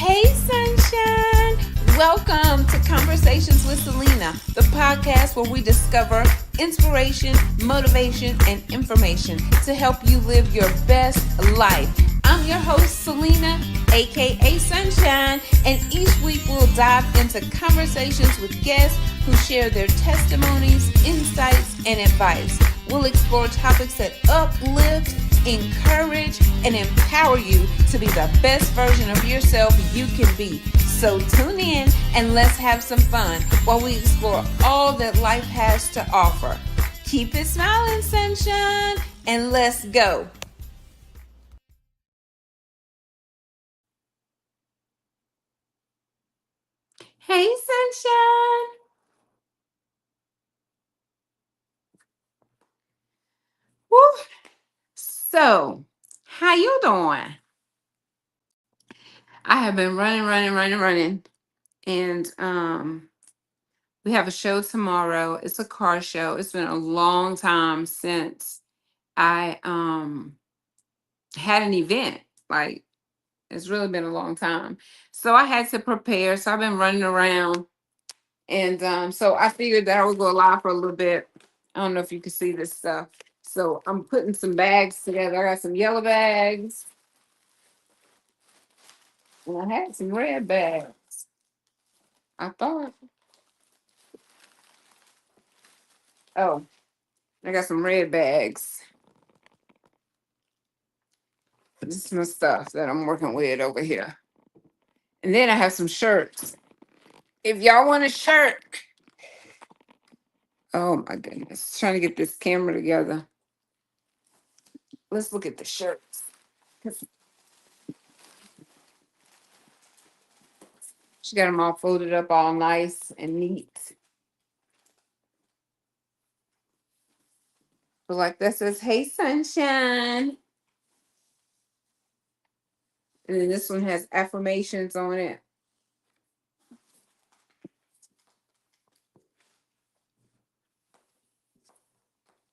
Hey, sunshine. Welcome to Conversations with Selena, the podcast where we discover inspiration, motivation, and information to help you live your best life. I'm your host, Selena, aka Sunshine, and each week we'll dive into conversations with guests who share their testimonies, insights, and advice. We'll explore topics that uplift, encourage, and empower you to be the best version of yourself you can be. So tune in and let's have some fun while we explore all that life has to offer. Keep it smiling, sunshine, and let's go. Hey, sunshine. Woo. So, how you doing? I have been running, and we have a show tomorrow. It's a car show. It's been a long time since I had an event. Like, it's really been a long time. So I had to prepare. So I've been running around. And so I figured that I would go live for a little bit. I don't know if you can see this stuff. So I'm putting some bags together. I got some yellow bags. And I had some red bags. I thought, oh, I got some red bags. This is my stuff that I'm working with over here. And then I have some shirts. If y'all want a shirt, oh my goodness, trying to get this camera together. Let's look at the shirts. 'Cause she got them all folded up, all nice and neat. But like that says, "Hey, sunshine," and then this one has affirmations on it.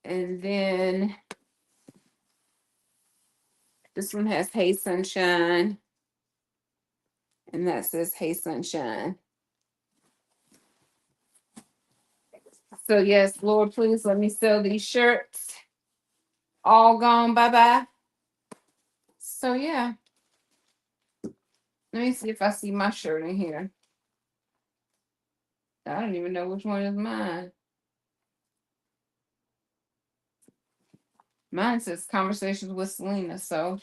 And then this one has "Hey, sunshine," and that says, "Hey, sunshine." So yes, Lord, please let me sell these shirts. All gone, bye bye. So yeah, let me see if I see my shirt in here. I don't even know which one is mine. Mine says Conversations with Selena. So,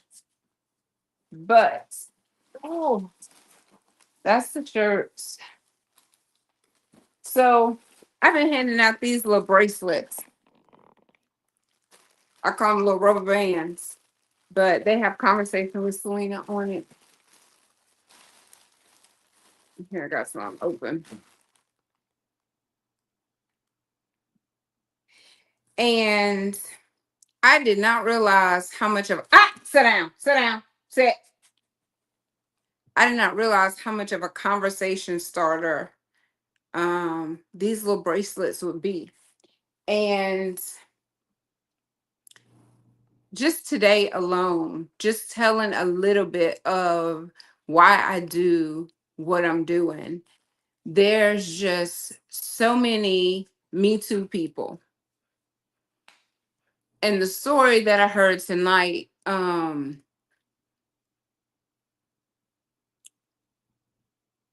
but oh, that's the shirts. So I've been handing out these little bracelets. I call them little rubber bands, but they have Conversation with Selena on it. Here, I got some open. And I did not realize how much of sit down, sit. I did not realize how much of a conversation starter these little bracelets would be. And just today alone, just telling a little bit of why I do what I'm doing. There's just so many Me Too people. And the story that I heard tonight, I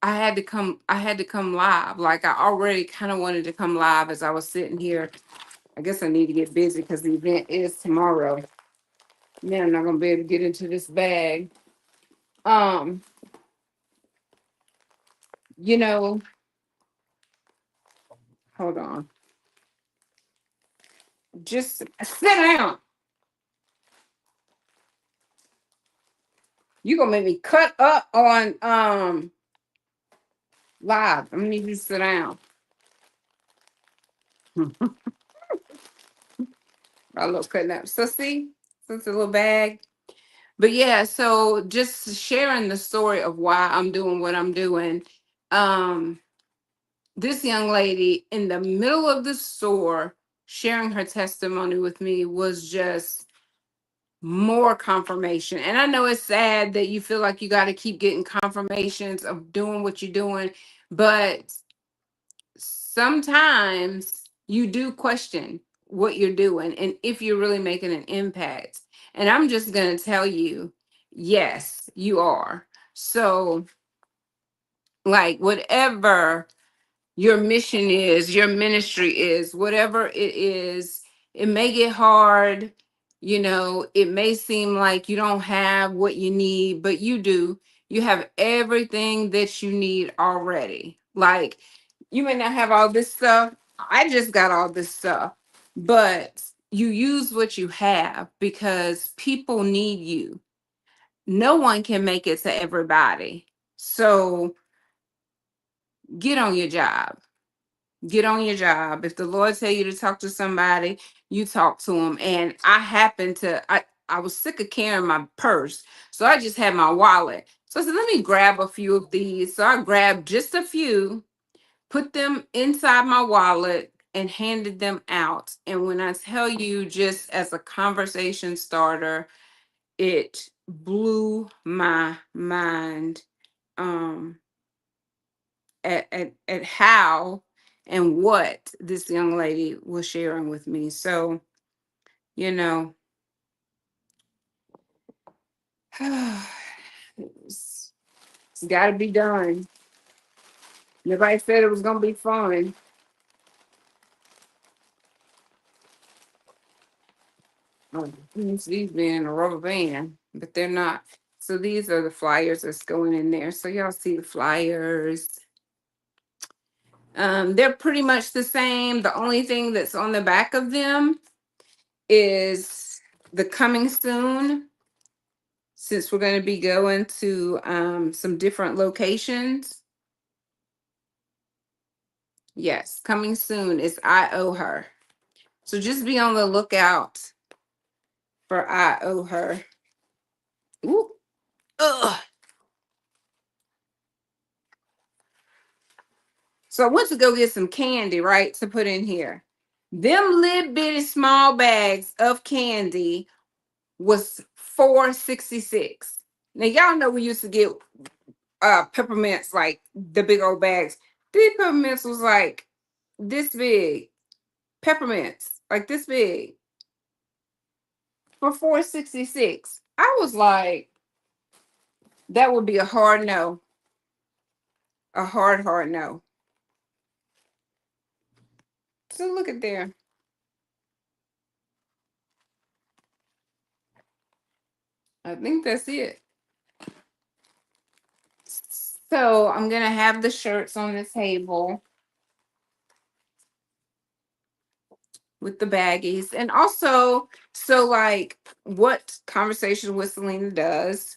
had to come live. Like I already kind of wanted to come live as I was sitting here. I guess I need to get busy because the event is tomorrow. Man, I'm not gonna be able to get into this bag. Um, you know, hold on. Just sit down. You gonna make me cut up on live. I'm gonna need you to sit down. I love cutting up. So see, so it's a little bag. But yeah, so just sharing the story of why I'm doing what I'm doing. Um, this young lady in the middle of the store sharing her testimony with me was just more confirmation. And I know it's sad that you feel like you got to keep getting confirmations of doing what you're doing, but sometimes you do question what you're doing and if you're really making an impact. And I'm just going to tell you, yes, you are. So, like, whatever your mission is, your ministry is, whatever it is, it may get hard. You know, it may seem like you don't have what you need, but you do. You have everything that you need already. Like, you may not have all this stuff. I just got all this stuff, but you use what you have because people need you. No one can make it to everybody. So get on your job. Get on your job. If the Lord tell you to talk to somebody, you talk to them. And I happened to, I was sick of carrying my purse, so I just had my wallet. So I said, let me grab a few of these. So I grabbed just a few, put them inside my wallet, and handed them out. And when I tell you, just as a conversation starter, it blew my mind. Um, at how and what this young lady was sharing with me. So, you know, it's got to be done. Nobody said it was going to be fun. Oh, these being a rubber band, but they're not. So these are the flyers that's going in there. So y'all see the flyers. They're pretty much the same. The only thing that's on the back of them is the coming soon, since we're going to be going to some different locations. Yes, coming soon is I Owe Her. So just be on the lookout for I Owe Her. Ooh. Ugh. So I went to go get some candy, right, to put in here. Them little bitty small bags of candy was $4.66. Now y'all know we used to get peppermints, like the big old bags. These peppermints was like this big. Peppermints, like this big, for $4.66. I was like, that would be a hard no. A hard no. So look at there. I think that's it. So I'm gonna have the shirts on the table with the baggies. And also, so like what Conversation with Selena does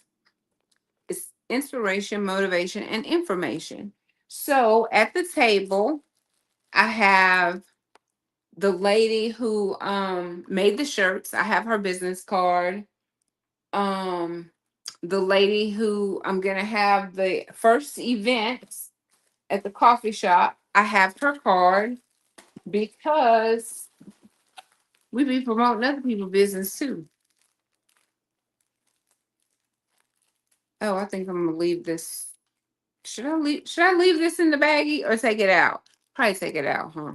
is inspiration, motivation, and information. So at the table, I have the lady who made the shirts. I have her business card. Um the lady who I'm gonna have the first event at the coffee shop, I have her card because we be promoting other people's business too. Oh, I think I'm gonna leave this. Should I leave this in the baggie or take it out? Probably take it out, huh?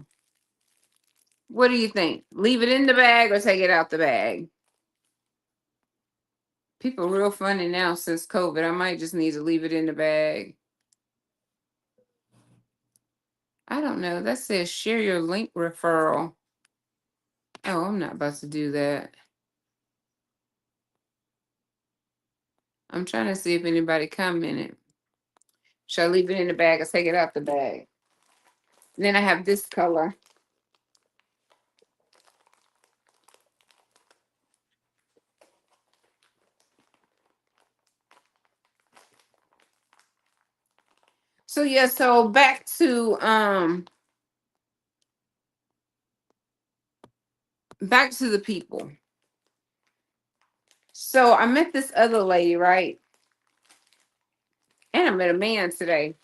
What do you think? Leave it in the bag or take it out the bag? People real funny now since COVID. I might just need to leave it in the bag. I don't know. That says share your link referral. Oh, I'm not about to do that. I'm trying to see if anybody commented. Should I leave it in the bag or take it out the bag? And then I have this color. So yeah, so back to the people. So I met this other lady, right? And I met a man today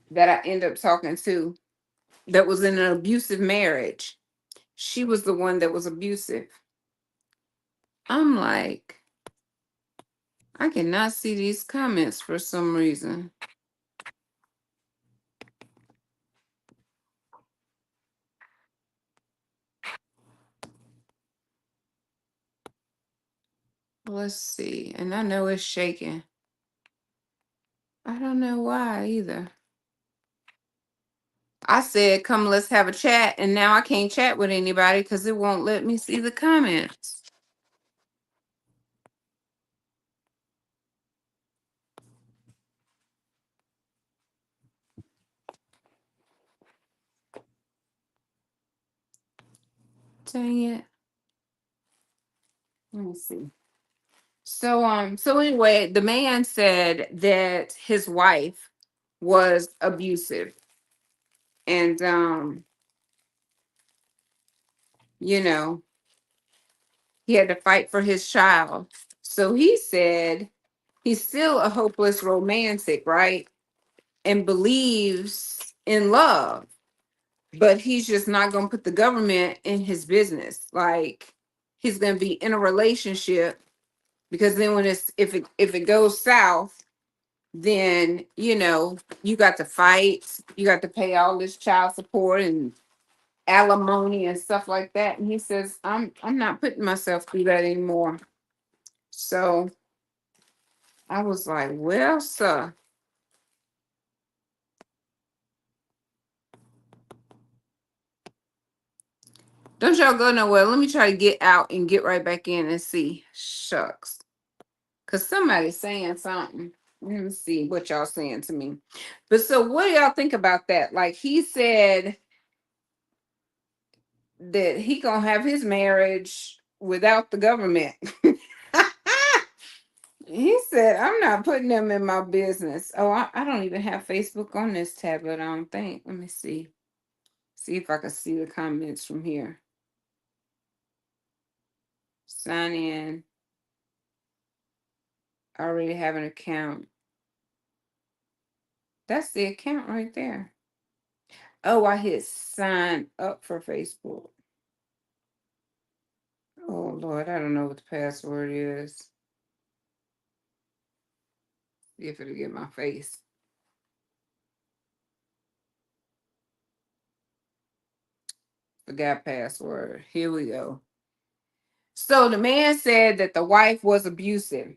that I ended up talking to that was in an abusive marriage. she was the one that was abusive. I'm like, I cannot see these comments for some reason. Let's see. And I know it's shaking. I don't know why either. I said, come, let's have a chat. And now I can't chat with anybody because it won't let me see the comments. Dang it. Let me see. So anyway, the man said that his wife was abusive. And you know, he had to fight for his child. So he said he's still a hopeless romantic, right? And believes in love, but he's just not going to put the government in his business. Like, he's going to be in a relationship because then when if it goes south, then you got to fight, you got to pay all this child support and alimony and stuff like that. And he says, I'm not putting myself through that anymore. So I was like, well, sir. Don't y'all go nowhere. Let me try to get out and get right back in and see. Shucks. Because somebody's saying something. Let me see what y'all saying to me. But so what do y'all think about that? Like, he said that he gonna have his marriage without the government. He said, I'm not putting them in my business. Oh, I don't even have Facebook on this tablet, I don't think. Let me see. See if I can see the comments from here. Sign in. I already have an account. That's the account right there. Oh, I hit sign up for Facebook. Oh, Lord, I don't know what the password is. See if it'll get my face. Forgot password. Here we go. So the man said that the wife was abusive.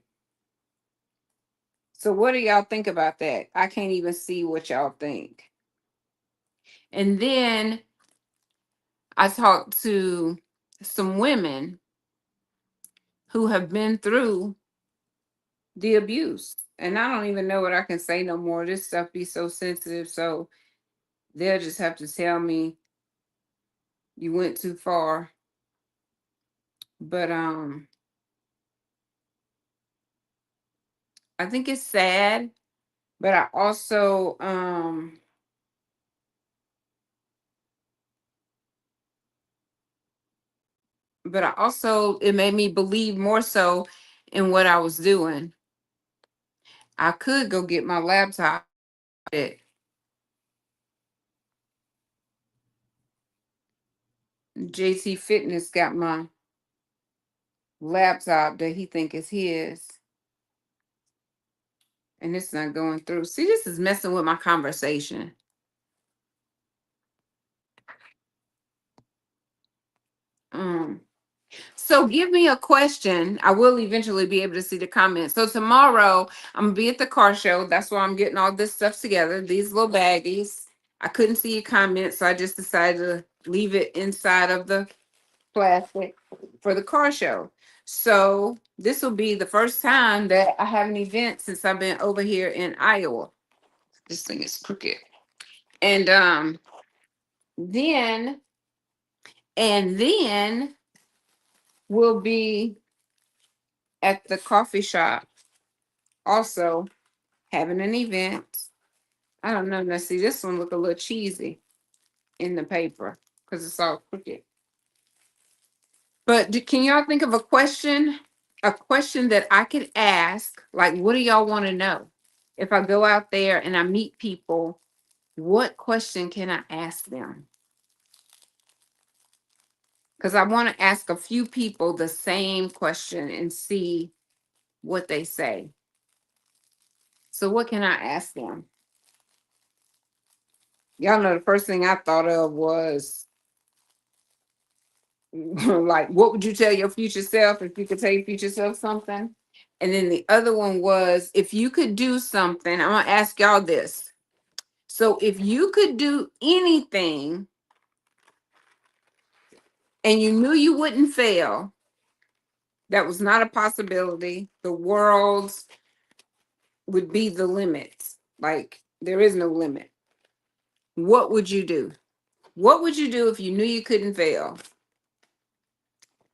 So what do y'all think about that? I can't even see what y'all think. And then I talked to some women who have been through the abuse. And I don't even know what I can say no more. This stuff be so sensitive. So they'll just have to tell me you went too far. But I think it's sad, but I also it made me believe more so in what I was doing. I could go get my laptop. JT Fitness got my laptop that he think is his, and it's not going through. See, this is messing with my conversation. So give me a question. I will eventually be able to see the comments. So tomorrow I'm gonna be at the car show. That's why I'm getting all this stuff together. These little baggies. I couldn't see your comments, so I just decided to leave it inside of the plastic for the car show. So this will be the first time that I have an event since I've been over here in Iowa. This thing is crooked. And then then we'll be at the coffee shop also having an event. I don't know. Now see, this one look a little cheesy in the paper because it's all crooked. But can y'all think of a question? A question that I could ask, like, what do y'all want to know? If I go out there and I meet people, what question can I ask them? because I want to ask a few people the same question and see what they say. So, what can I ask them? Y'all know the first thing I thought of was like, what would you tell your future self if you could tell your future self something? And then the other one was, if you could do something, I'm going to ask y'all this. So, if you could do anything and you knew you wouldn't fail, that was not a possibility, the world would be the limit. Like, there is no limit. What would you do? What would you do if you knew you couldn't fail?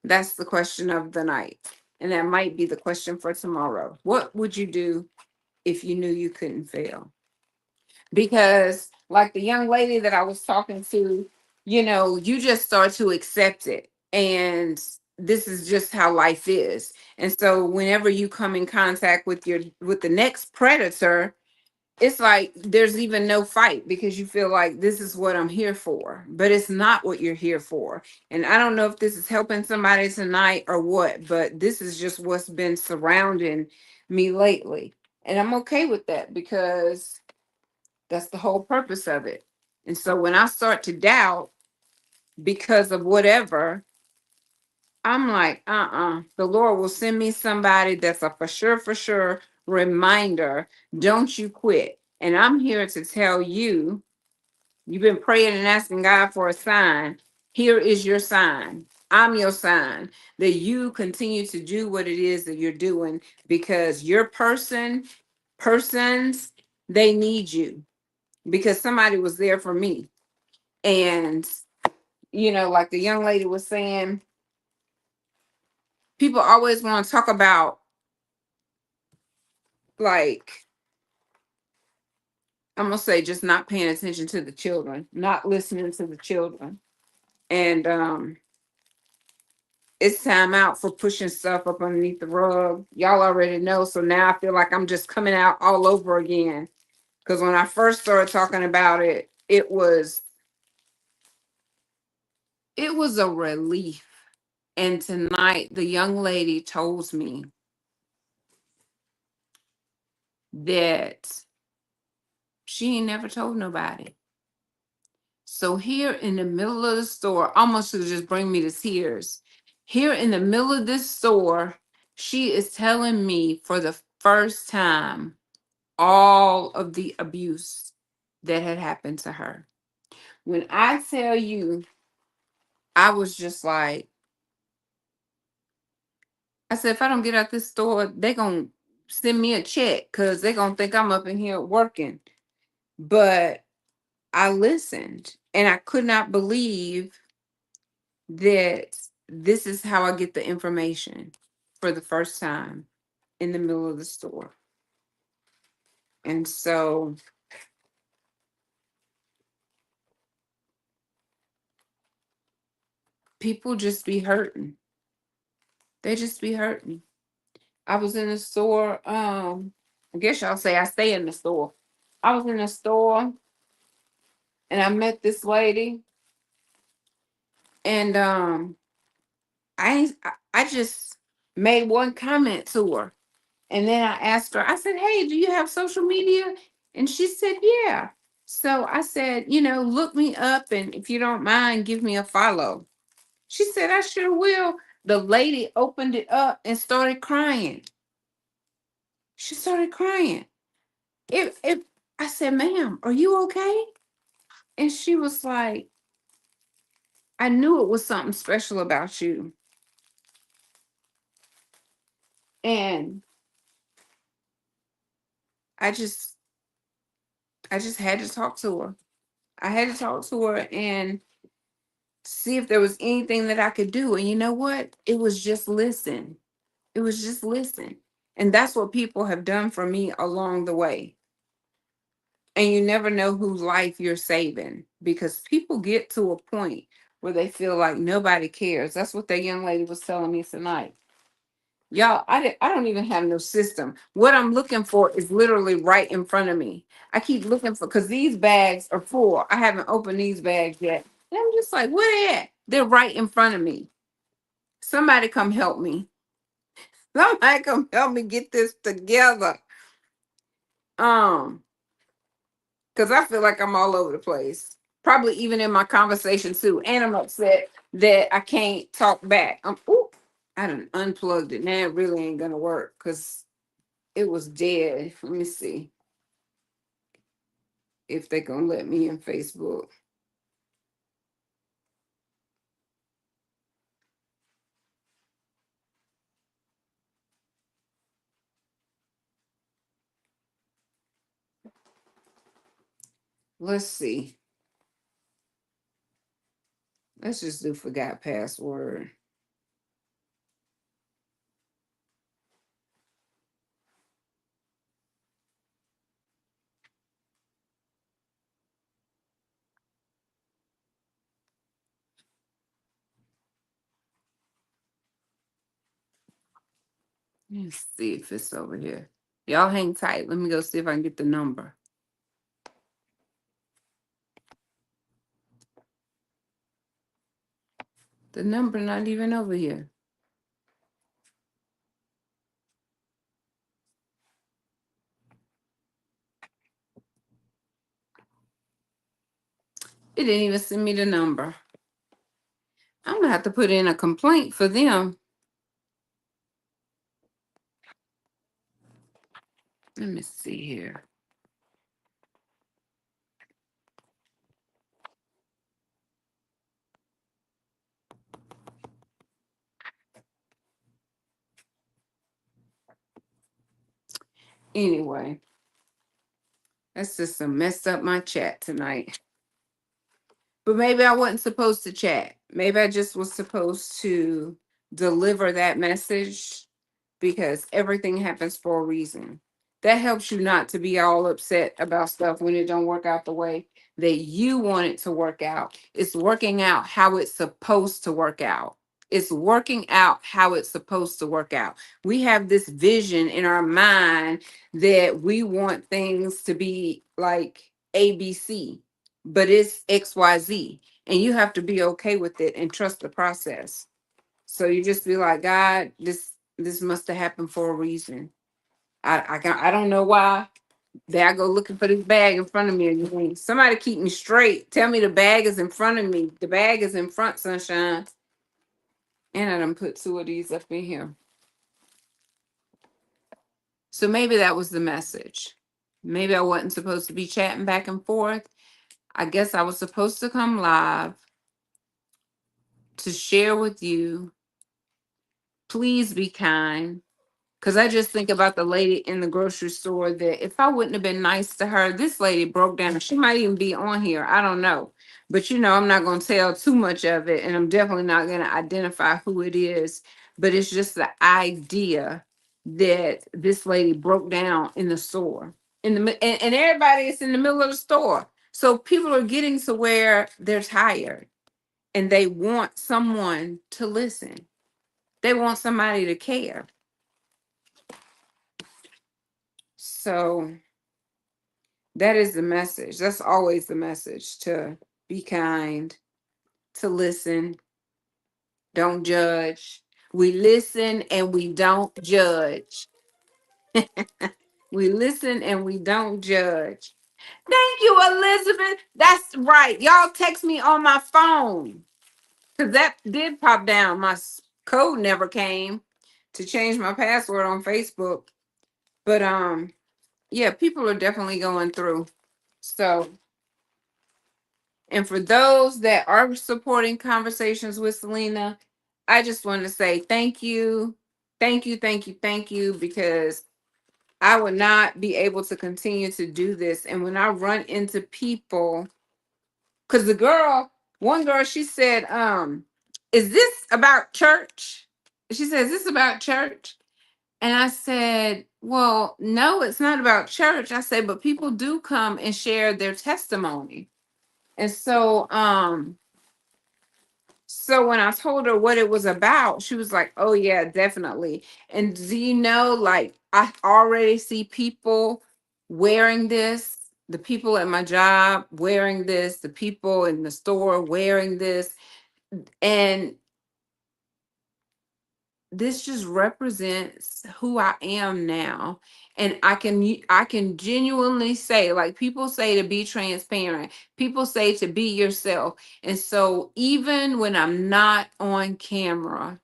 That's the question of the night. And that might be the question for tomorrow. What would you do if you knew you couldn't fail? Because, like the young lady that I was talking to, you just start to accept it. And this is just how life is. And so whenever you come in contact with the next predator, it's like there's even no fight because you feel like this is what I'm here for, but it's not what you're here for. And I don't know if this is helping somebody tonight or what, but this is just what's been surrounding me lately. And I'm okay with that because that's the whole purpose of it. And so when I start to doubt because of whatever, I'm like, the Lord will send me somebody that's a for sure reminder. Don't you quit. And I'm here to tell you, you've been praying and asking God for a sign. Here is your sign. I'm your sign that you continue to do what it is that you're doing because your persons, they need you because somebody was there for me. And, like the young lady was saying, people always want to talk about, like, I'm gonna say, just not paying attention to the children, not listening to the children. And it's time out for pushing stuff up underneath the rug. Y'all already know. So now I feel like I'm just coming out all over again. Because when I first started talking about it, it was a relief. And tonight the young lady told me that she ain't never told nobody. So here in the middle of the store, almost should just bring me to tears. Here in the middle of this store, she is telling me for the first time all of the abuse that had happened to her. When I tell you, I was just like, I said, if I don't get out this store, they're going to send me a check because they're going to think I'm up in here working. But I listened and I could not believe that this is how I get the information for the first time in the middle of the store. And so people just be hurting. They just be hurting. I was in the store. I guess y'all say I stay in the store. I was in the store and I met this lady and I just made one comment to her. And then I asked her, I said, hey, do you have social media? And she said, yeah. So I said, look me up and if you don't mind, give me a follow. She said, I sure will. The lady opened it up and started crying. She started crying. If I said, ma'am, are you okay? And she was like, I knew it was something special about you. And I just had to talk to her. I had to talk to her and see if there was anything that I could do. And you know what? It was just listen. It was just listen. And that's what people have done for me along the way. And you never know whose life you're saving because people get to a point where they feel like nobody cares. That's what that young lady was telling me tonight. Y'all, I don't even have no system. What I'm looking for is literally right in front of me. I keep looking for, because these bags are full. I haven't opened these bags yet. And I'm just like, where they at? They're right in front of me. Somebody come help me. Somebody come help me get this together. Um, because I feel like I'm all over the place. Probably even in my conversation too. And I'm upset that I can't talk back. Ooh, I done unplugged it. Now it really ain't gonna work because it was dead. Let me see if they gonna let me in Facebook. Let's see. Let's just do forgot password. Let's see if it's over here. Y'all hang tight. Let me go see if I can get the number. The number not even over here. It didn't even send me the number. I'm gonna have to put in a complaint for them. Let me see here. Anyway, that's just messed up my chat tonight. But maybe I wasn't supposed to chat. Maybe I just was supposed to deliver that message because everything happens for a reason. That helps you not to be all upset about stuff when it don't work out the way that you want it to work out. It's working out how it's supposed to work out. It's working out how it's supposed to work out. We have this vision in our mind that we want things to be like ABC, but it's XYZ. And you have to be okay with it and trust the process. So you just be like, God, this must have happened for a reason. I don't know why. There I go looking for this bag in front of me again. Somebody keep me straight. Tell me the bag is in front of me. The bag is in front, sunshine. And I done put two of these up in here. So maybe that was the message. Maybe I wasn't supposed to be chatting back and forth. I guess I was supposed to come live to share with you. Please be kind. Because I just think about the lady in the grocery store that if I wouldn't have been nice to her, this lady broke down. She might even be on here. I don't know. But I'm not going to tell too much of it. And I'm definitely not going to identify who it is. But it's just the idea that this lady broke down in the store. And everybody is in the middle of the store. So people are getting to where they're tired and they want someone to listen. They want somebody to care. So that is the message. That's always the message, to be kind, to listen, don't judge. We listen and we don't judge. We listen and we don't judge. Thank you, Elizabeth. That's right. Y'all text me on my phone because that did pop down. My code never came to change my password on Facebook. But yeah, people are definitely going through. So, and for those that are supporting Conversations with Selena, I just want to say thank you. Thank you, thank you, thank you, because I would not be able to continue to do this. And when I run into people, because one girl, she said, is this about church? She says, is this about church? And I said, well, no, it's not about church. I said, but people do come and share their testimony. And so when I told her what it was about, she was like, oh yeah, definitely. And do you know, like, I already see people wearing this, the people at my job wearing this, the people in the store wearing this. And this just represents who I am now. And I can genuinely say, like, people say to be transparent, people say to be yourself. And so even when I'm not on camera,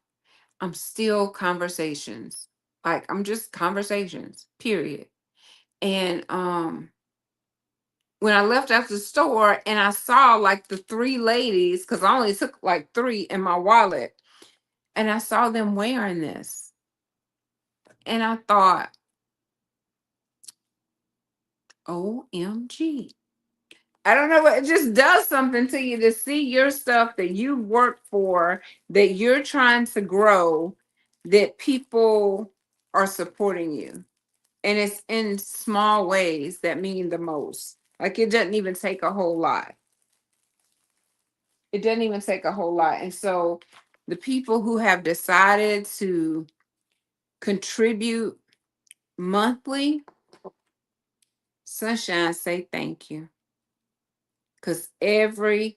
I'm still conversations. Like, I'm just conversations, period. And when I left out the store and I saw like the three ladies, because I only took like three in my wallet, and I saw them wearing this. And I thought, OMG. I don't know what, it just does something to you to see your stuff that you worked for, that you're trying to grow, that people are supporting you. And it's in small ways that mean the most. Like, it doesn't even take a whole lot. It doesn't even take a whole lot. And so the people who have decided to contribute monthly, Sunshine, say thank you. Because everything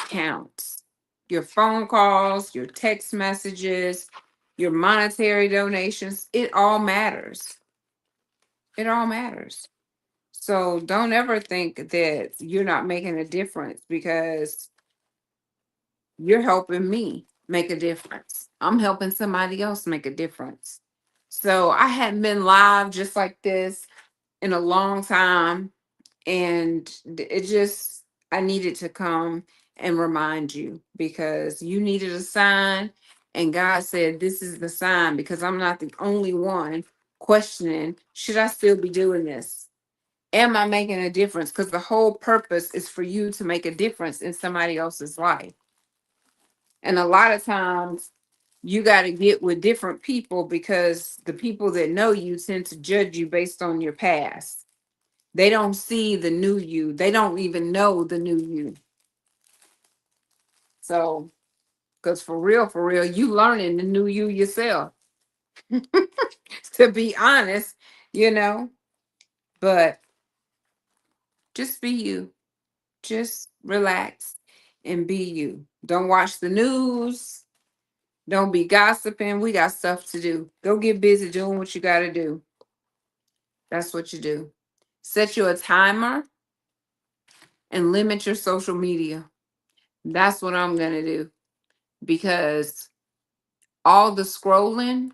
counts. Your phone calls, your text messages, your monetary donations, it all matters. It all matters. So don't ever think that you're not making a difference, because you're helping me make a difference. I'm helping somebody else make a difference. So I hadn't been live just like this in a long time. And it just, I needed to come and remind you, because you needed a sign. And God said, this is the sign, because I'm not the only one questioning, should I still be doing this? Am I making a difference? Because the whole purpose is for you to make a difference in somebody else's life. And a lot of times you got to get with different people, because the people that know you tend to judge you based on your past. They don't see the new you. They don't even know the new you. So, because for real, you learning the new you yourself, to be honest, you know. But just be you. Just relax and be you. Don't watch the news. Don't be gossiping. We got stuff to do. Go get busy doing what you got to do. That's what you do. Set you a timer and limit your social media. That's what I'm going to do, because all the scrolling,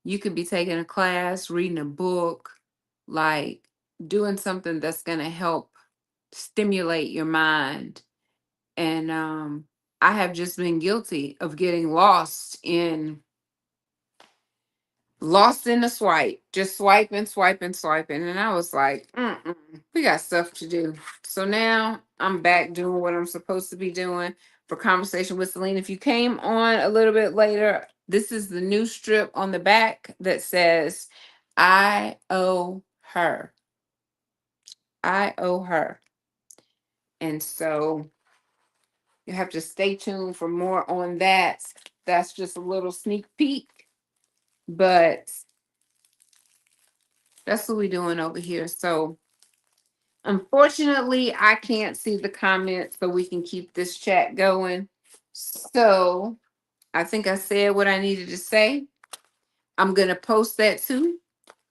you could be taking a class, reading a book, like doing something that's going to help stimulate your mind. And I have just been guilty of getting lost in the swipe, just swiping. And I was like, we got stuff to do. So now I'm back doing what I'm supposed to be doing for Conversation with Celine. If you came on a little bit later, this is the new strip on the back that says, I owe her. I owe her. And so you have to stay tuned for more on that. That's just a little sneak peek. But that's what we're doing over here. So unfortunately, I can't see the comments, so we can keep this chat going. So I think I said what I needed to say. I'm going to post that too.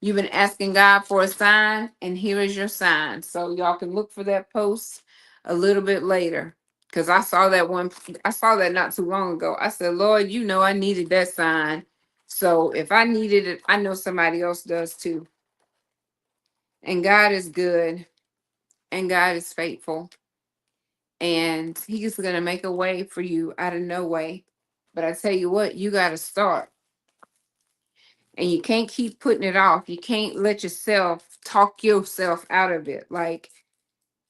You've been asking God for a sign, and here is your sign. So y'all can look for that post a little bit later, because I saw that not too long ago. I said, Lord, you know I needed that sign. So if I needed it, I know somebody else does too. And God is good, and God is faithful, and He's going to make a way for you out of no way. But I tell you what, you got to start. And you can't keep putting it off. You can't let yourself talk yourself out of it. Like,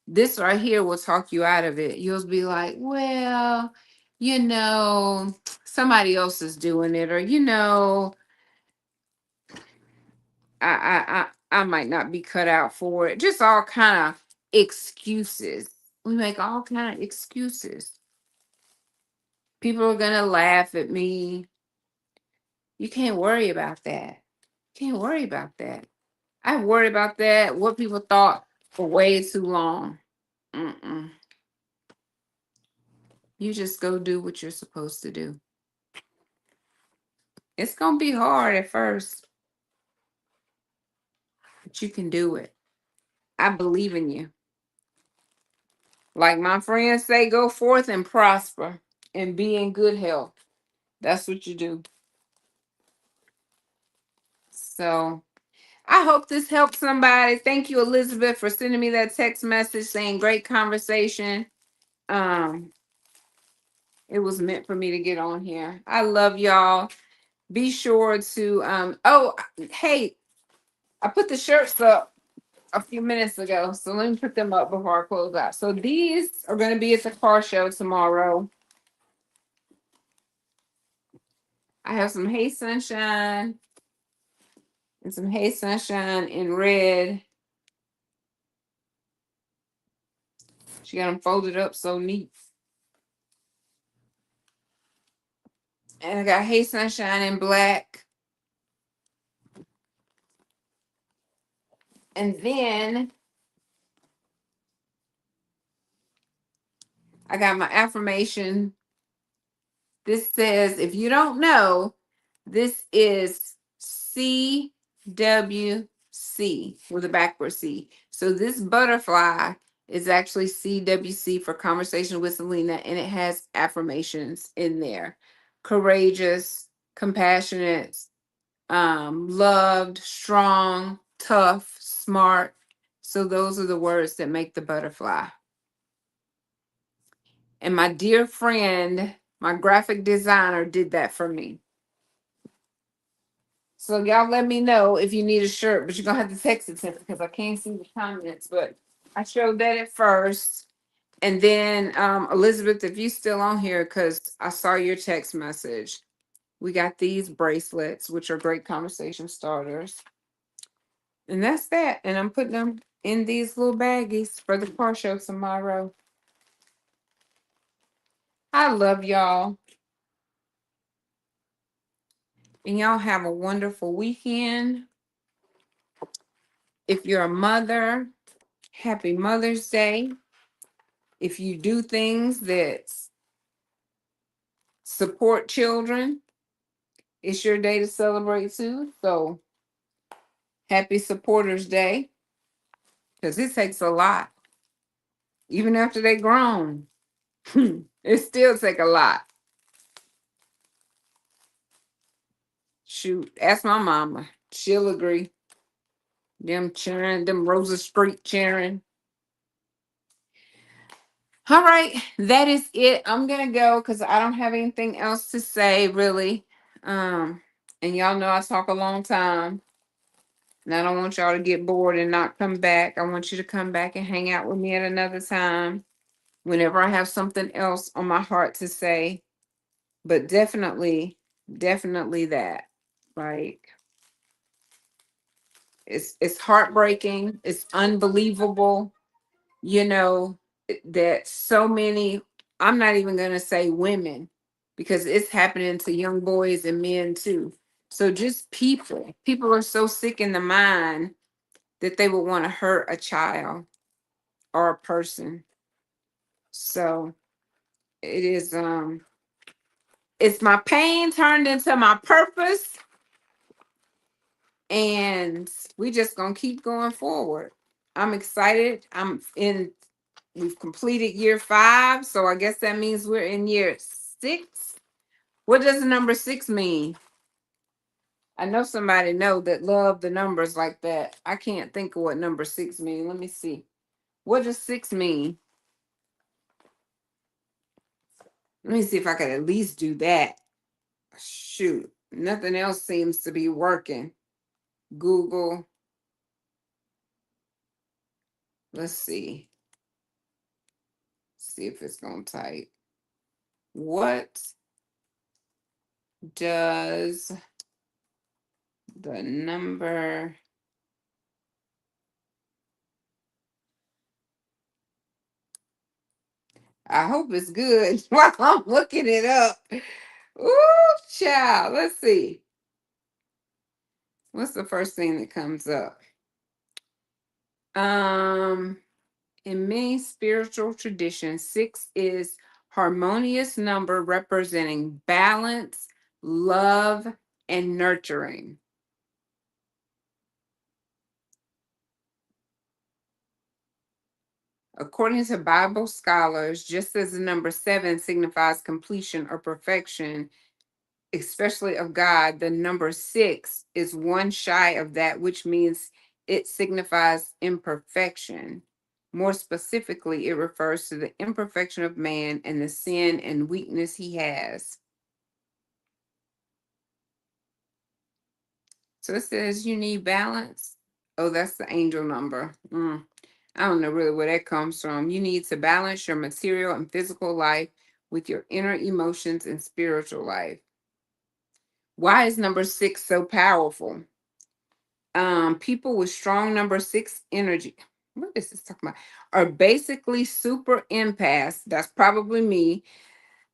this right here will talk you out of it. You'll be like, well, somebody else is doing it, or I might not be cut out for it. Just all kind of excuses. We make all kind of excuses. People are gonna laugh at me. You can't worry about that. Can't worry about that. I've worried about that, what people thought, for way too long. Mm-mm. You just go do what you're supposed to do. It's going to be hard at first, but you can do it. I believe in you. Like my friends say, go forth and prosper and be in good health. That's what you do. So I hope this helps somebody. Thank you, Elizabeth, for sending me that text message saying great conversation. Um, it was meant for me to get on here. I love y'all. Be sure to hey, I put the shirts up a few minutes ago. So let me put them up before I close out. So these are going to be at the car show tomorrow. I have some Hey Sunshine and some Hey Sunshine in red. She got them folded up so neat. And I got Hey Sunshine in black. And then I got my affirmation. This says, if you don't know, this is CWC with a backward C. So this butterfly is actually CWC for Conversation with Selena, and it has affirmations in there. Courageous, compassionate, loved, strong, tough, smart. So those are the words that make the butterfly. And my dear friend, my graphic designer, did that for me. So y'all let me know if you need a shirt, but you're gonna have to text it to me because I can't see the comments. But I showed that at first. And then Elizabeth, if you still on here, because I saw your text message. We got these bracelets, which are great conversation starters. And that's that. And I'm putting them in these little baggies for the car show tomorrow. I love y'all. And y'all have a wonderful weekend. If you're a mother, happy Mother's Day. If you do things that support children, it's your day to celebrate too. So happy Supporters Day. Because it takes a lot. Even after they grown. It still take a lot. Shoot, ask my mama. She'll agree. Them cheering, them Rosa Street cheering. All right, that is it. I'm gonna go because I don't have anything else to say really. And y'all know I talk a long time. And I don't want y'all to get bored and not come back. I want you to come back and hang out with me at another time whenever I have something else on my heart to say. But definitely, definitely that. Like it's heartbreaking. It's unbelievable, you know, that so many, I'm not even going to say women because it's happening to young boys and men too. So just people are so sick in the mind that they would want to hurt a child or a person. So it is it's my pain turned into my purpose, and we just gonna keep going forward. I'm excited. We've completed year 5, so I guess that means we're in year 6. What does the number 6 mean? I know somebody know that love the numbers like that. I can't think of what number 6 mean. Let me see. What does 6 mean? Let me see if I could at least do that. Shoot, nothing else seems to be working. Google. Let's see. See if it's going to type. What does the number I hope it's good while I'm looking it up. Ooh, child. Let's see. What's the first thing that comes up? In many spiritual traditions, 6 is harmonious number representing balance, love, and nurturing. According to Bible scholars, just as the number seven signifies completion or perfection, especially of God, the number six is one shy of that, which means it signifies imperfection. More specifically, it refers to the imperfection of man and the sin and weakness he has. So it says you need balance. Oh, that's the angel number. I don't know really where that comes from. You need to balance your material and physical life with your inner emotions and spiritual life. Why is number six so powerful? People with strong number six energy, what is this talking about? Are basically super empaths. That's probably me.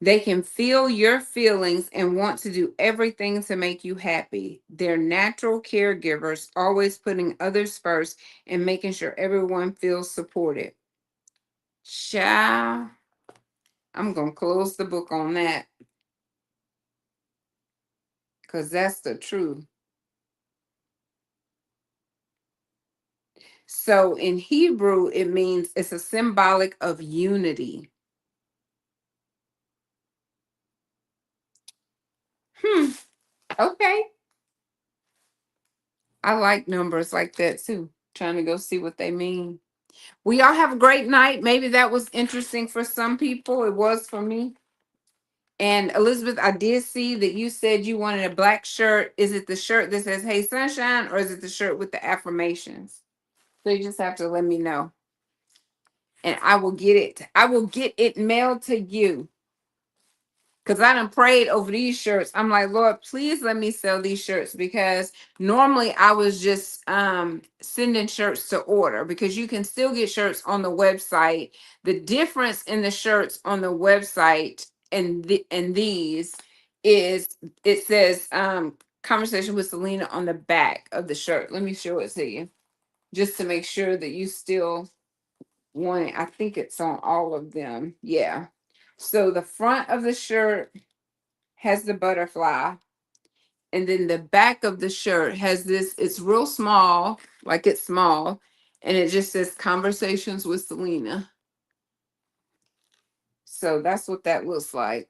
They can feel your feelings and want to do everything to make you happy. They're natural caregivers, always putting others first and making sure everyone feels supported. Child, I'm going to close the book on that because that's the truth. So in Hebrew, it means it's a symbolic of unity. Okay. I like numbers like that too. Trying to go see what they mean. We all have a great night. Maybe that was interesting for some people. It was for me. And Elizabeth, I did see that you said you wanted a black shirt. Is it the shirt that says "Hey Sunshine" or is it the shirt with the affirmations? So you just have to let me know. And I will get it. I will get it mailed to you. Because I done prayed over these shirts. I'm like, Lord, please let me sell these shirts because normally I was just sending shirts to order because you can still get shirts on the website. The difference in the shirts on the website and these is it says conversation with Selena on the back of the shirt. Let me show it to you just to make sure that you still want it. I think it's on all of them. Yeah. So the front of the shirt has the butterfly, and then the back of the shirt has this. It's real small, like it's small, and it just says "Conversations with Selena." So that's what that looks like.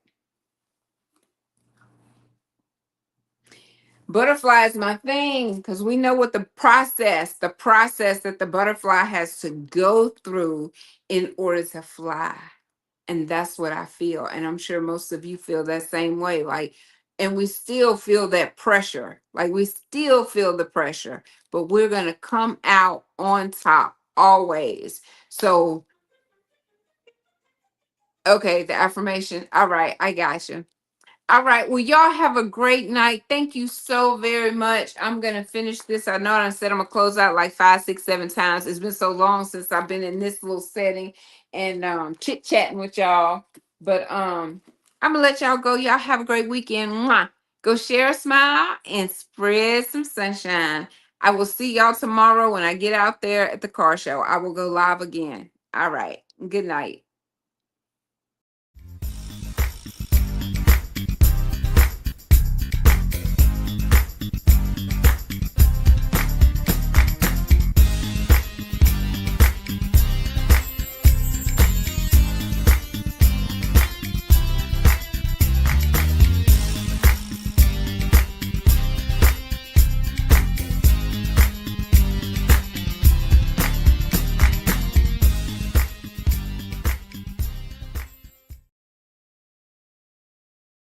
Butterfly is my thing because we know what the process that the butterfly has to go through in order to fly. And that's what I feel. And I'm sure most of you feel that same way. Like, and we still feel that pressure. Like, we still feel the pressure, but we're going to come out on top always. So, okay, the affirmation. All right, I got you. All right. Well, y'all have a great night. Thank you so very much. I'm gonna finish this. I know I said I'm gonna close out like 5, 6, 7 times. It's been so long since I've been in this little setting and chit chatting with y'all. But I'm gonna let y'all go. Y'all have a great weekend. Mwah. Go share a smile and spread some sunshine. I will see y'all tomorrow when I get out there at the car show. I will go live again. All right. Good night.